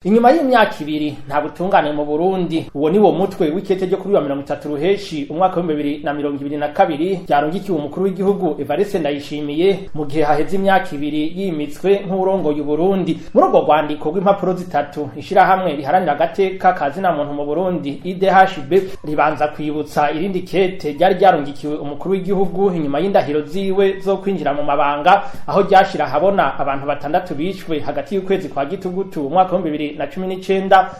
Inyuma y'imyaka ibiri nta butungane mu Burundi. Uwo ni wo mutwe w'ikete ryo kuri wa 30 ruheshi umwaka wa 2022 ryarungikiwe umukuru w'igihugu Evariste Ndayishimiye mu gihe haheze imyaka ibiri yimitswe nk'urongoye Burundi. Muri urwo rwandiko rw'impapuro zitatu ishirahamwe riharanira agateka kazina muntu mu Burundi IDHB ribanza kwibutsa irindi kete ryari ryarungikiwe umukuru w'igihugu inyuma y'indahiro ziwe zo kwinjira mu mabanga, aho ryashira habona abantu batandatu bishwe hagati y'ukwezi kwa Gitugutu umwaka wa 2019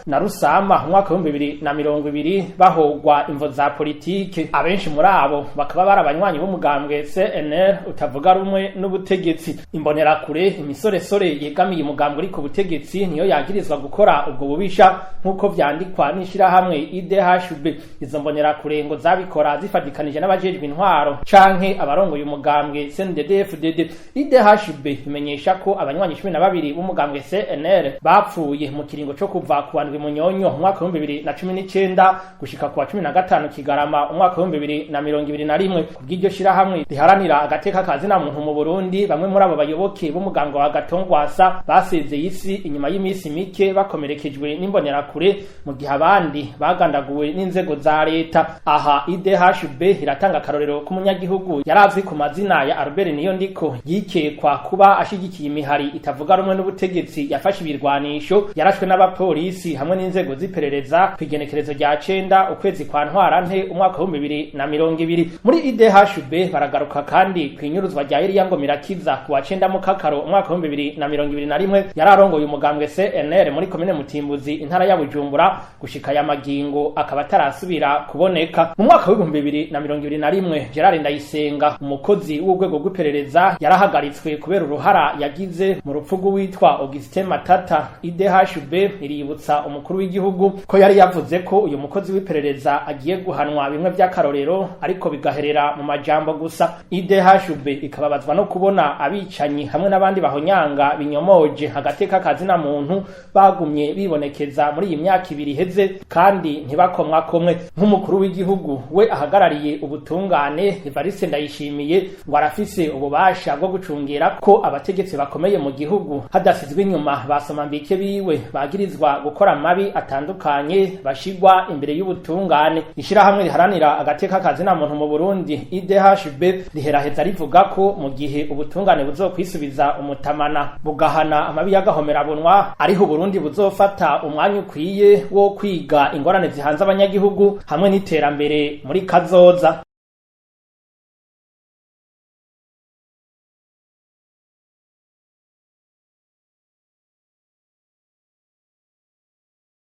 na Rusama umwaka wa 2020 bahogwa imvo za politike. Abenshi muri abo bakaba barabanywanyi b'umugambwe CNL utavuga rumwe n'ubutegetsi. Imbonerakure imisoresore yegamiye umugambwe uri ku butegetsi niyo yagirizwa gukora ubwo bubisha nk'uko vyandikwa n'ishirahamwe IDHB. Izo mbonerakure ngo zabikora zifadikanije n'abajejwe intwaro canke abarongoye umugambwe CNDD-FDD. IDHB imenyesha ko abanywanyi 12 b'umugambwe CNL bapfuye mu kiringo cyo kuva ku Ndwi Munyonyo umwaka wa 2019 gushika ku wa 15 Kigarama umwaka wa 2021. Kubw'iryo shirahamwe riharanira agateka kazina muntu mu Burundi, bamwe muri abo bayoboke b'umugambwe wa Gatongwasa basezeye isi inyuma y'imisi mike bakomerekejwe n'imbonerakure, mu gihe abandi bagandaguwe n'inzego za leta. Aha IDHB iratanga akarorero k'umunyagihugu yarazwi ku mazina ya Albert Niyondiko yikekwa kuba ashigikiye imihari itavuga rumwe n'ubutegetsi yafashe ibirwanisho, yarashwe n'abapolisi hamwe n'inzego z'iperereza kwigenekerezo rya 9 ukwezi kwa Ntwarante umwaka wa 2020. Muri IDHB baragaruka kandi kwinyuruzwa rya Elia Ngomirakiza ku wa 9 Mukakaro umwaka wa 2021 yararongoye umugambwe CNL muri komine Mutimbuzi intara ya Bujumbura gushika ya magingo akaba atarasubira kuboneka. Mu mwaka wa 2021 Gerard Ndayisenga umukozi w'urwego rw'iperereza yarahagaritswe kubera uruhara yagize mu rupfu rw'uwitwa Augustin Matata. IDHB iributsa umukuru w'igihugu ko yari yavuze ko uyu mukozi w'iperereza agiye guhanwa bimwe by'akarorero ariko bigaherera mu majambo gusa. IDHB ikababazwa no kubona abicanyi hamwe n'abandi bahonyanga binyomoje agateka kazina muntu bagumye bibonekeza muri iyi myaka ibiri heze kandi ntibakomwa komwe. Nk'umukuru w'igihugu we ahagarariye ubutungane Evariste Ndayishimiye ngo arafise ububasha bwo gucungera ko abategetsi bakomeye mu gihugu hadasizwe inyuma basomambike biwe bagirizwa gukora mabi atandukanye bashigwa imbere y'ubutungane. Ishirahamwe riharanira agateka kazina muntu mu Burundi IDHB riheraheza rivuga ko mu gihe ubutungane buzokwisubiza umutamana bugahana amabi y'agahomerabunwa, ariho Burundi buzofata umwanya ukwiye wo kwiga ingorane zihanze abanyagihugu hamwe n'iterambere muri kazoza.